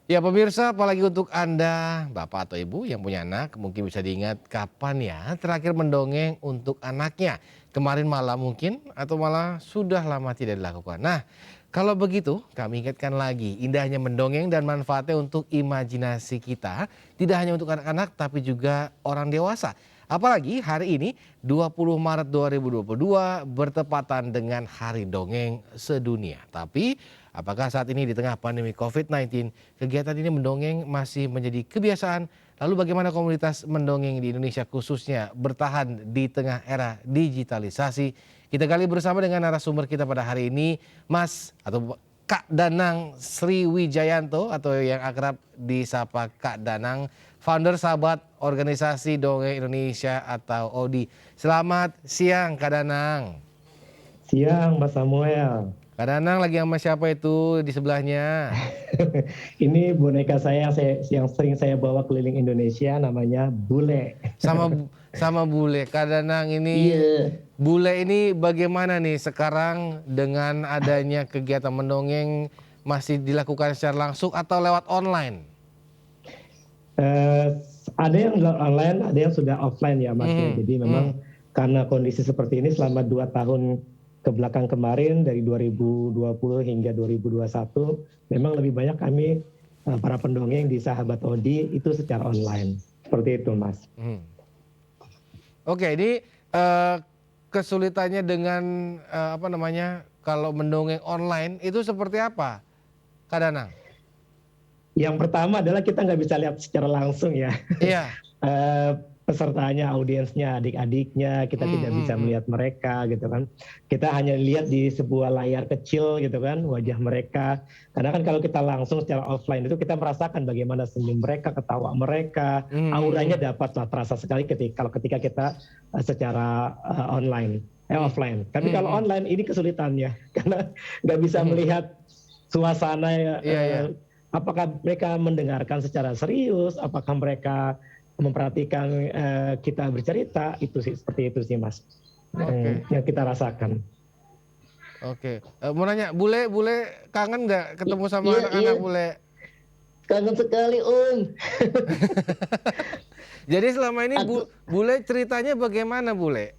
Ya pemirsa, apalagi untuk Anda, Bapak atau Ibu yang punya anak, mungkin bisa diingat kapan ya terakhir mendongeng untuk anaknya. Kemarin malam mungkin, atau malah sudah lama tidak dilakukan. Nah, kalau begitu kami ingatkan lagi indahnya mendongeng dan manfaatnya untuk imajinasi kita. Tidak hanya untuk anak-anak tapi juga orang dewasa. Apalagi hari ini 20 Maret 2022 bertepatan dengan Hari Dongeng Sedunia. Tapi apakah saat ini di tengah pandemi COVID-19 kegiatan ini mendongeng masih menjadi kebiasaan? Lalu bagaimana komunitas mendongeng di Indonesia khususnya bertahan di tengah era digitalisasi? Kita gali bersama dengan narasumber kita pada hari ini, Mas atau Kak Danang Sriwijayanto atau yang akrab disapa Kak Danang, founder Sahabat Organisasi Dongeng Indonesia atau ODI. Selamat siang Kak Danang. Siang, Mas Samuel. Kak Danang lagi sama siapa itu di sebelahnya? Ini boneka saya yang sering saya bawa keliling Indonesia, namanya Bule. Sama Bule. Kak Danang ini, Iya. Bule ini bagaimana nih sekarang dengan adanya kegiatan mendongeng, masih dilakukan secara langsung atau lewat online? Ada yang online, ada yang sudah offline ya Mas. Jadi memang karena kondisi seperti ini selama 2 tahun ke belakang kemarin dari 2020 hingga 2021, memang lebih banyak kami para pendongeng di Sahabat ODI itu secara online. Seperti itu Mas. Oke, ini kesulitannya dengan kalau mendongeng online itu seperti apa, Kak Danang? Yang pertama adalah kita nggak bisa lihat secara langsung ya. Iya. Pesertanya, audiensnya, adik-adiknya, kita tidak bisa melihat mereka gitu kan. Kita hanya lihat di sebuah layar kecil gitu kan, wajah mereka. Karena kan kalau kita langsung secara offline itu kita merasakan bagaimana senyum mereka, ketawa mereka, auranya dapat lah, terasa sekali ketika kita secara offline. Tapi kalau online ini kesulitannya karena nggak bisa melihat suasana. Apakah mereka mendengarkan secara serius, apakah mereka memperhatikan kita bercerita, itu sih, seperti itu sih Mas. Yang kita rasakan. Oke. Mau nanya, Bule kangen nggak ketemu sama anak-anak Bule? Kangen sekali Om. Jadi selama ini Bule ceritanya bagaimana Bule?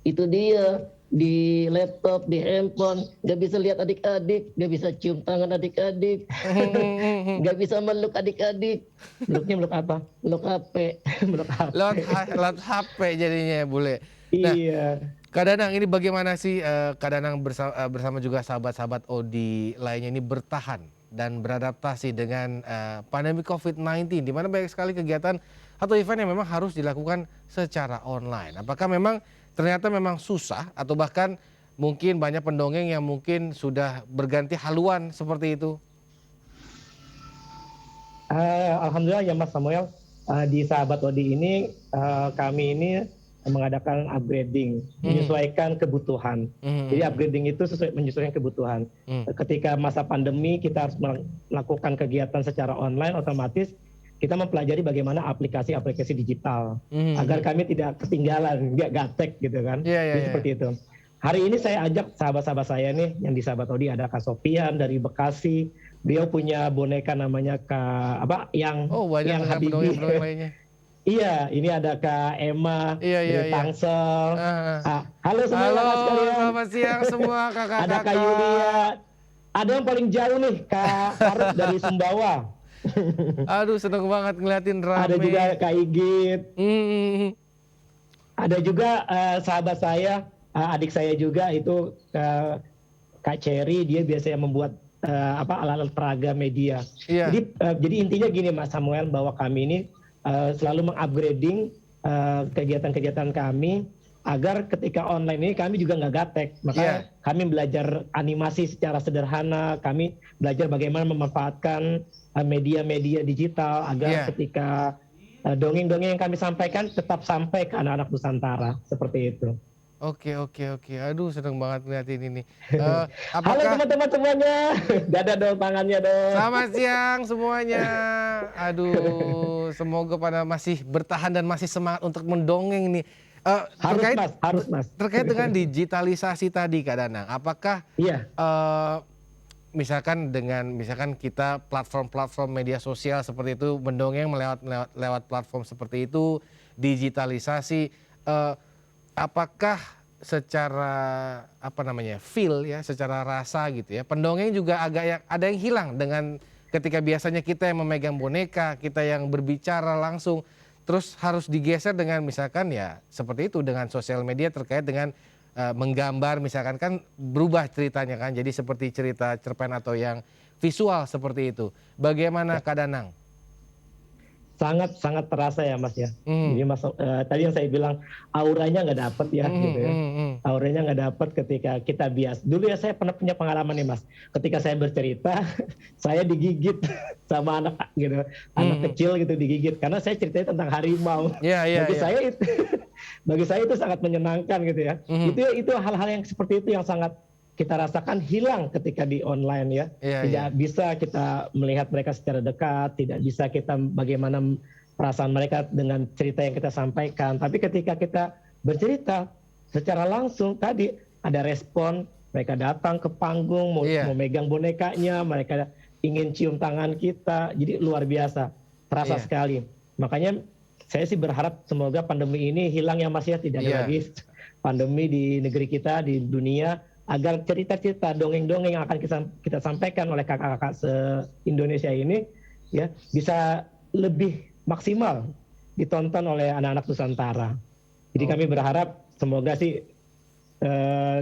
Itu dia, di laptop, di handphone, nggak bisa lihat adik-adik, nggak bisa cium tangan adik-adik, nggak bisa meluk adik-adik. Meluknya meluk apa? Meluk HP. Lewat HP jadinya Bule. Nah, Iya. Kak Danang ini bagaimana sih Kak Danang bersama juga sahabat-sahabat ODI lainnya ini bertahan dan beradaptasi dengan pandemi COVID-19 di mana banyak sekali kegiatan atau event yang memang harus dilakukan secara online. Apakah memang ternyata memang susah atau bahkan mungkin banyak pendongeng yang mungkin sudah berganti haluan seperti itu? Alhamdulillah ya Mas Samuel, di Sahabat ODI ini kami ini mengadakan upgrading, menyesuaikan kebutuhan. Jadi upgrading itu menyesuaikan kebutuhan. Ketika masa pandemi kita harus melakukan kegiatan secara online, otomatis kita mempelajari bagaimana aplikasi-aplikasi digital agar kami tidak ketinggalan, nggak gaptek gitu kan. Jadi seperti itu. Hari ini saya ajak sahabat-sahabat saya nih yang di Sahabat ODI, ada Kak Sofian dari Bekasi. Beliau punya boneka namanya yang Habibie. Iya, ini ada Kak Emma dari Tangsel. Halo semua kakak sekalian. Selamat siang semua kakak-kakak. Ada Kak Yulia. Ada yang paling jauh nih, Kak Faruk dari Sumbawa. Aduh, seneng banget ngeliatin rame. Ada juga Kak Igit. Ada juga sahabat saya, adik saya juga itu Kak Cherry, dia biasanya membuat alat-alat peraga media. Jadi intinya gini Mas Samuel, bahwa kami ini selalu mengupgrading kegiatan-kegiatan kami agar ketika online ini kami juga nggak gaptek. Makanya kami belajar animasi secara sederhana, kami belajar bagaimana memanfaatkan media-media digital agar ketika dongeng-dongeng yang kami sampaikan tetap sampai ke anak-anak Nusantara, seperti itu. Oke. Aduh, seneng banget ngeliatin ini. Halo teman-teman semuanya. Dadah dong tangannya dong. Selamat siang semuanya. Aduh, semoga pada masih bertahan dan masih semangat untuk mendongeng nih. Harus mas. Terkait dengan digitalisasi tadi Kak Danang, apakah misalkan kita platform-platform media sosial seperti itu mendongeng lewat platform seperti itu, digitalisasi, apakah secara feel ya, secara rasa gitu ya, pendongeng juga ada yang hilang dengan ketika biasanya kita yang memegang boneka, kita yang berbicara langsung, terus harus digeser dengan misalkan ya seperti itu dengan sosial media terkait dengan menggambar misalkan, kan berubah ceritanya kan, jadi seperti cerita cerpen atau yang visual seperti itu. Bagaimana Kak Danang? Sangat terasa ya Mas ya. Jadi Mas tadi yang saya bilang auranya nggak dapet ya gitu ya. Auranya nggak dapet ketika kita bias. Dulu ya saya pernah punya pengalaman nih Mas. Ketika saya bercerita, saya digigit sama anak gitu, anak kecil gitu digigit karena saya ceritanya tentang harimau. Saya itu bagi saya itu sangat menyenangkan gitu ya. Itu hal-hal yang seperti itu yang sangat kita rasakan hilang ketika di online ya. Tidak bisa kita melihat mereka secara dekat, tidak bisa kita bagaimana perasaan mereka dengan cerita yang kita sampaikan. Tapi ketika kita bercerita secara langsung tadi ada respon, mereka datang ke panggung, mau megang bonekanya, mereka ingin cium tangan kita. Jadi luar biasa, terasa sekali. Makanya saya sih berharap semoga pandemi ini hilang ya Mas ya, tidak ada lagi pandemi di negeri kita, di dunia, agar cerita-cerita dongeng-dongeng yang akan kita sampaikan oleh kakak-kakak se-Indonesia ini ya bisa lebih maksimal ditonton oleh anak-anak Nusantara. Jadi kami berharap semoga sih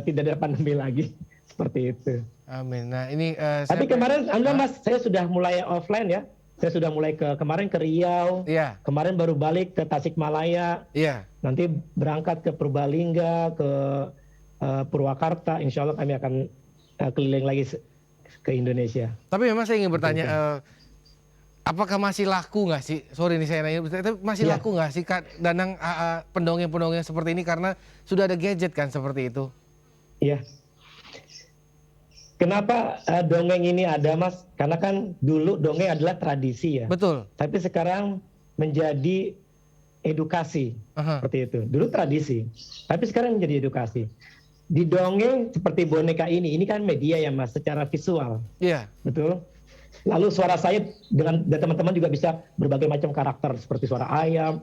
tidak ada pandemi lagi seperti itu. Amin. Nah ini tapi kemarin Mas saya sudah mulai offline ya. Saya sudah mulai kemarin ke Riau, kemarin baru balik ke Tasikmalaya, nanti berangkat ke Purbalingga, ke Purwakarta, insya Allah kami akan keliling lagi ke Indonesia. Tapi memang saya ingin bertanya, apakah masih laku nggak sih? Sorry nih saya nanya, masih laku nggak sih Kak Danang pendongeng-pendongeng seperti ini karena sudah ada gadget kan seperti itu? Iya. Kenapa dongeng ini ada Mas? Karena kan dulu dongeng adalah tradisi ya. Betul. Tapi sekarang menjadi edukasi seperti itu. Dulu tradisi, tapi sekarang menjadi edukasi. Di dongeng seperti boneka ini kan media ya Mas, secara visual. Iya. Betul. Lalu suara saya dan teman-teman juga bisa berbagai macam karakter seperti suara ayam,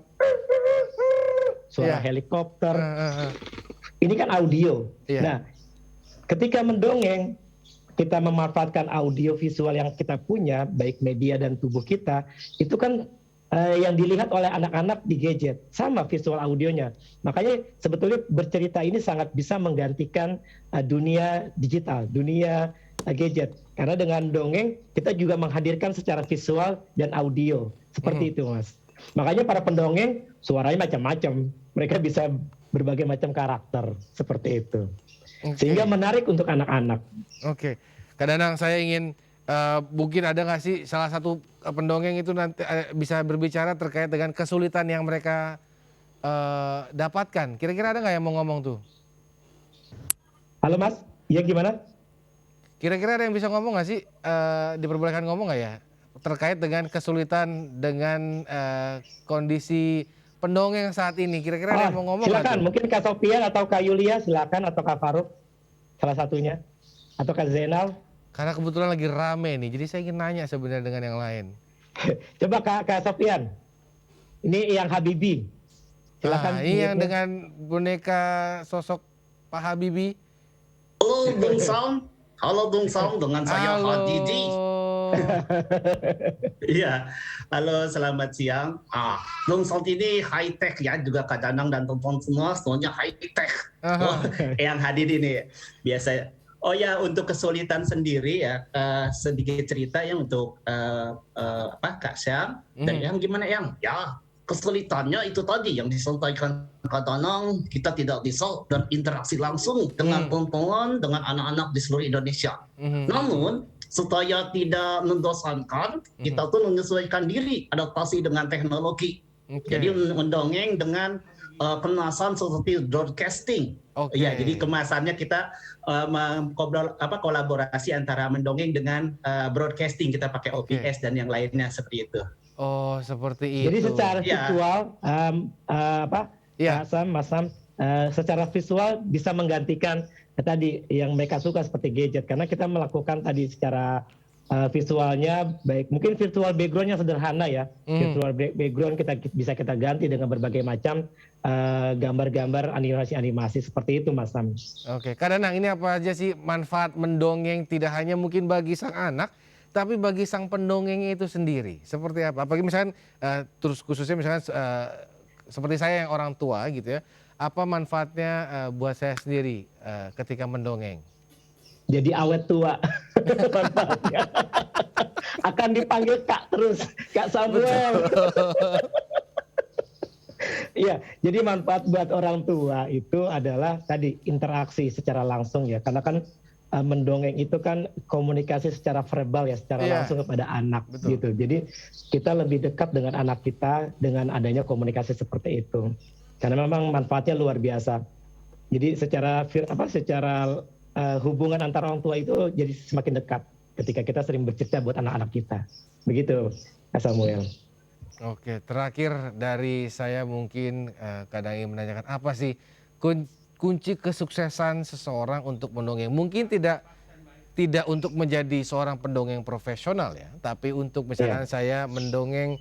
suara helikopter. Ini kan audio. Nah, ketika mendongeng kita memanfaatkan audio visual yang kita punya, baik media dan tubuh kita, itu kan yang dilihat oleh anak-anak di gadget, sama visual audionya. Makanya sebetulnya bercerita ini sangat bisa menggantikan dunia digital, dunia gadget. Karena dengan dongeng kita juga menghadirkan secara visual dan audio, seperti itu Mas. Makanya para pendongeng suaranya macam-macam, mereka bisa berbagai macam karakter, seperti itu. Sehingga menarik untuk anak-anak. Oke. Kak Danang, saya ingin mungkin ada nggak sih salah satu pendongeng itu nanti bisa berbicara terkait dengan kesulitan yang mereka dapatkan. Kira-kira ada nggak yang mau ngomong tuh? Halo Mas, iya gimana? Kira-kira ada yang bisa ngomong nggak sih? Diperbolehkan ngomong nggak ya? Terkait dengan kesulitan dengan kondisi pendongeng saat ini. Kira-kira ada yang mau ngomong nggak? Silakan, mungkin Kak Sofian atau Kak Yulia, silakan, atau Kak Faruk, salah satunya, atau Kak Zainal. Karena kebetulan lagi rame nih, jadi saya ingin nanya sebenarnya dengan yang lain. Coba Kak Sofian, ini yang Habibie. Silakan. Ini yang dengan boneka sosok Pak Habibie. Halo Bung Sam, dengan saya Hadidi. Iya, halo selamat siang. Bung Sam ini high tech ya, juga Kak Danang dan teman-teman semuanya high tech. Yang Hadidi nih biasa. Oh ya, untuk kesulitan sendiri ya, sedikit cerita ya untuk Kak Syam. Dan yang gimana yang? Ya, kesulitannya itu tadi yang disampaikan Kak Danang, kita tidak bisa dan interaksi langsung dengan teman-teman, dengan anak-anak di seluruh Indonesia. Namun, supaya tidak mendosankan, kita tuh menyesuaikan diri, adaptasi dengan teknologi. Jadi mendongeng dengan kemasan seperti broadcasting. Ya, jadi kemasannya kita kolaborasi antara mendongeng dengan broadcasting, kita pakai OBS dan yang lainnya seperti itu. Oh, seperti itu. Jadi secara visual, Mas Sam, secara visual bisa menggantikan tadi yang mereka suka seperti gadget, karena kita melakukan tadi secara visualnya baik, mungkin virtual backgroundnya sederhana ya. Virtual background bisa kita ganti dengan berbagai macam gambar-gambar animasi seperti itu, Mas Sam. Oke, Kak Danang, ini apa aja sih manfaat mendongeng tidak hanya mungkin bagi sang anak, tapi bagi sang pendongengnya itu sendiri? Seperti apa? Apalagi misalkan terus khususnya misalkan seperti saya yang orang tua gitu ya, apa manfaatnya buat saya sendiri ketika mendongeng? Jadi awet tua. Manfaatnya. Akan dipanggil Kak terus, Kak Samuel. Iya, jadi manfaat buat orang tua itu adalah tadi interaksi secara langsung ya, karena kan mendongeng itu kan komunikasi secara verbal ya, secara langsung kepada anak. Betul. Gitu. Jadi kita lebih dekat dengan anak kita dengan adanya komunikasi seperti itu, karena memang manfaatnya luar biasa. Jadi secara hubungan antara orang tua itu jadi semakin dekat ketika kita sering bercerita buat anak-anak kita. Begitu, Kak Samuel. Oke, terakhir dari saya mungkin kadang ingin menanyakan apa sih kunci kesuksesan seseorang untuk mendongeng? Mungkin tidak untuk menjadi seorang pendongeng profesional ya, tapi untuk misalnya saya mendongeng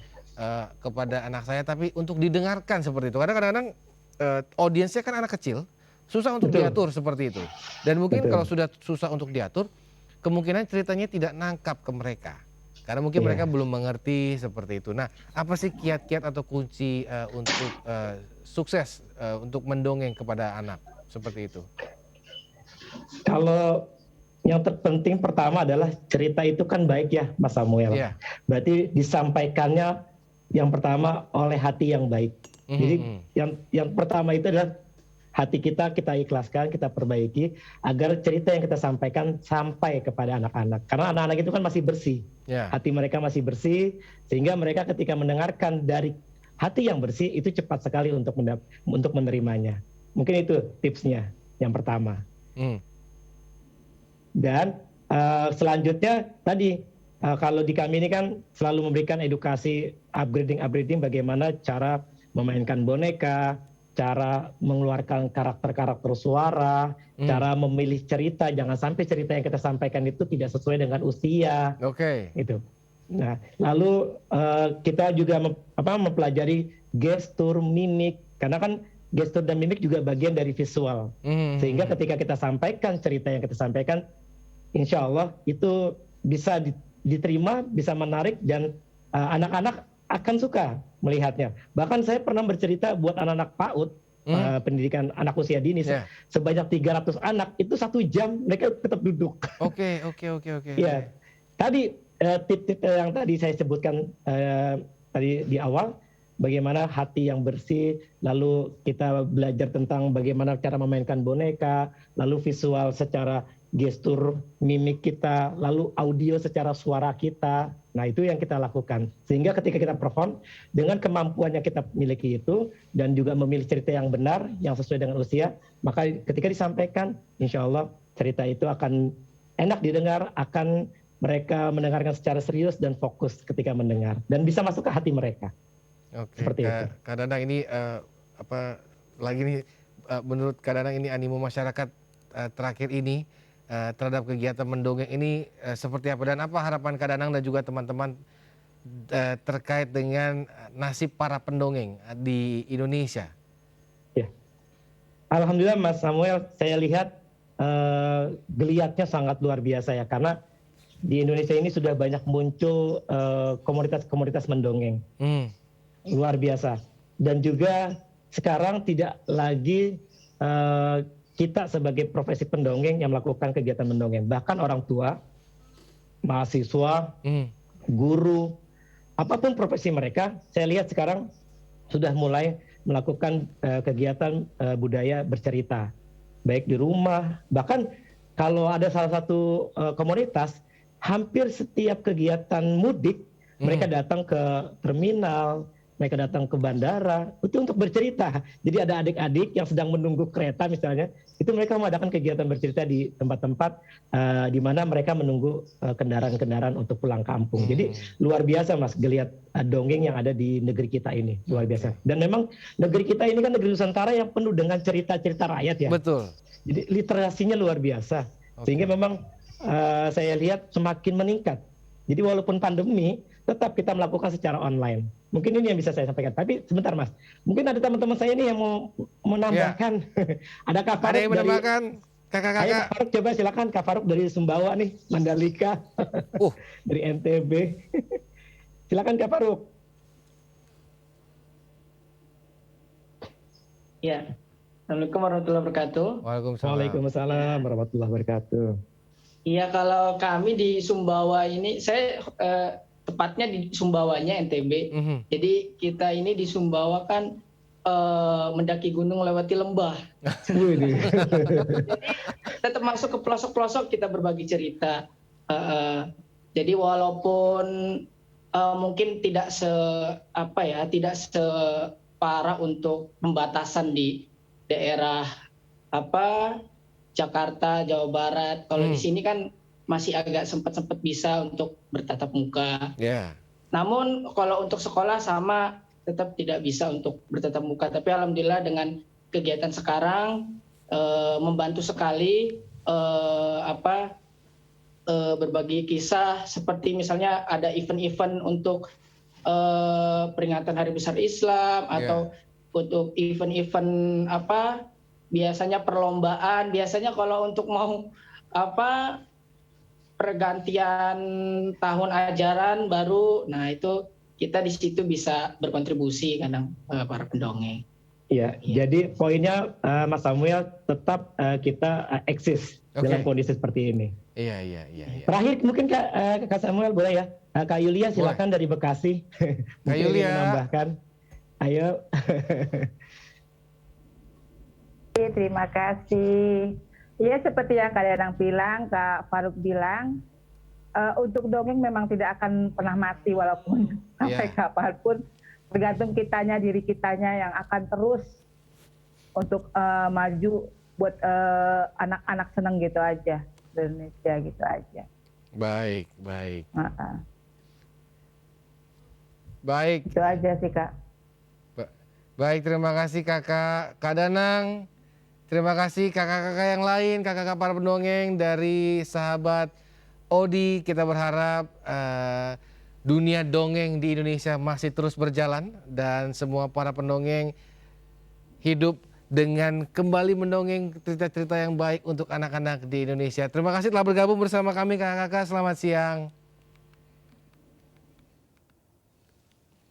kepada anak saya, tapi untuk didengarkan seperti itu. Karena kadang-kadang audiensnya kan anak kecil, susah untuk diatur seperti itu. Dan mungkin kalau sudah susah untuk diatur, kemungkinan ceritanya tidak nangkap ke mereka. Karena mungkin mereka belum mengerti seperti itu. Nah, apa sih kiat-kiat atau kunci untuk sukses untuk mendongeng kepada anak seperti itu? Kalau yang terpenting pertama adalah cerita itu kan baik ya, Mas Samuel. Berarti disampaikannya yang pertama oleh hati yang baik. Jadi yang pertama itu adalah hati kita ikhlaskan, kita perbaiki agar cerita yang kita sampaikan sampai kepada anak-anak. Karena anak-anak itu kan masih bersih, hati mereka masih bersih, sehingga mereka ketika mendengarkan dari hati yang bersih itu cepat sekali untuk menerimanya. Mungkin itu tipsnya yang pertama. Dan selanjutnya tadi kalau di kami ini kan selalu memberikan edukasi upgrading bagaimana cara memainkan boneka, cara mengeluarkan karakter-karakter suara, cara memilih cerita, jangan sampai cerita yang kita sampaikan itu tidak sesuai dengan usia. Itu. Nah, lalu kita juga mempelajari gestur, mimik, karena kan gestur dan mimik juga bagian dari visual. Sehingga ketika kita sampaikan cerita yang kita sampaikan, insya Allah itu bisa diterima, bisa menarik, dan anak-anak akan suka melihatnya. Bahkan saya pernah bercerita buat anak-anak PAUD, pendidikan anak usia dini, sebanyak 300 anak, itu 1 jam mereka tetap duduk. Oke. Ya, tadi tip-tip yang tadi saya sebutkan tadi di awal, bagaimana hati yang bersih, lalu kita belajar tentang bagaimana cara memainkan boneka, lalu visual secara gestur mimik kita, lalu audio secara suara kita. Nah, itu yang kita lakukan. Sehingga ketika kita perform, dengan kemampuan yang kita miliki itu, dan juga memilih cerita yang benar, yang sesuai dengan usia, maka ketika disampaikan, insya Allah cerita itu akan enak didengar, akan mereka mendengarkan secara serius dan fokus ketika mendengar. Dan bisa masuk ke hati mereka. Seperti itu. Kak Danang, ini menurut Kak Danang ini animo masyarakat terakhir ini terhadap kegiatan mendongeng ini seperti apa, dan apa harapan Kak Danang dan juga teman-teman terkait dengan nasib para pendongeng di Indonesia? Ya, alhamdulillah Mas Samuel, saya lihat geliatnya sangat luar biasa ya, karena di Indonesia ini sudah banyak muncul komunitas-komunitas mendongeng, luar biasa, dan juga sekarang tidak lagi kita sebagai profesi pendongeng yang melakukan kegiatan mendongeng. Bahkan orang tua, mahasiswa, guru, apapun profesi mereka, saya lihat sekarang sudah mulai melakukan kegiatan budaya bercerita. Baik di rumah, bahkan kalau ada salah satu komunitas, hampir setiap kegiatan mudik, mereka datang ke terminal, mereka datang ke bandara, itu untuk bercerita. Jadi ada adik-adik yang sedang menunggu kereta misalnya, itu mereka mengadakan kegiatan bercerita di tempat-tempat di mana mereka menunggu kendaraan-kendaraan untuk pulang kampung. Jadi luar biasa Mas, geliat dongeng yang ada di negeri kita ini, luar biasa. Dan memang negeri kita ini kan negeri Nusantara yang penuh dengan cerita-cerita rakyat ya. Betul. Jadi literasinya luar biasa, sehingga memang saya lihat semakin meningkat. Jadi walaupun pandemi, tetap kita melakukan secara online. Mungkin ini yang bisa saya sampaikan. Tapi sebentar Mas, mungkin ada teman-teman saya ini yang mau menambahkan. Ada Kak Faruk Ada yang menambahkan, kakak-kakak. Ayo Kak Faruk, coba silakan Kak Faruk dari Sumbawa nih, Mandalika, dari NTB. Silakan Kak Faruk. Ya, Assalamualaikum warahmatullahi wabarakatuh. Waalaikumsalam warahmatullahi wabarakatuh. Iya, kalau kami di Sumbawa ini, saya tepatnya di Sumbawanya NTB. Jadi kita ini di Sumbawa kan mendaki gunung lewati lembah. Jadi tetap masuk ke pelosok-pelosok kita berbagi cerita. Jadi walaupun mungkin tidak tidak separah untuk pembatasan di daerah Jakarta, Jawa Barat. Kalau di sini kan masih agak sempat bisa untuk bertatap muka. Namun kalau untuk sekolah sama, tetap tidak bisa untuk bertatap muka. Tapi alhamdulillah dengan kegiatan sekarang membantu sekali berbagi kisah, seperti misalnya ada event-event untuk peringatan Hari Besar Islam atau untuk event-event biasanya perlombaan, biasanya kalau untuk mau pergantian tahun ajaran baru, nah itu kita di situ bisa berkontribusi kadang para pendongeng. Iya, jadi poinnya Mas Samuel tetap kita eksis dalam kondisi seperti ini. Iya. Terakhir mungkin Kak Samuel boleh ya, Kak Yulia silakan dari Bekasi. Kak Yulia menambahkan. Ayo. Terima kasih. Ya seperti yang Kak Danang bilang, Kak Faruk bilang, untuk dongeng memang tidak akan pernah mati walaupun sampai kapanpun. Tergantung kitanya, diri kitanya yang akan terus untuk maju buat anak-anak seneng gitu aja, Indonesia gitu aja. Baik. Itu aja sih Kak. Baik, terima kasih Kak Danang. Terima kasih kakak-kakak yang lain, kakak-kakak para pendongeng dari sahabat Odi. Kita berharap dunia dongeng di Indonesia masih terus berjalan dan semua para pendongeng hidup dengan kembali mendongeng cerita-cerita yang baik untuk anak-anak di Indonesia. Terima kasih telah bergabung bersama kami kakak-kakak. Selamat siang.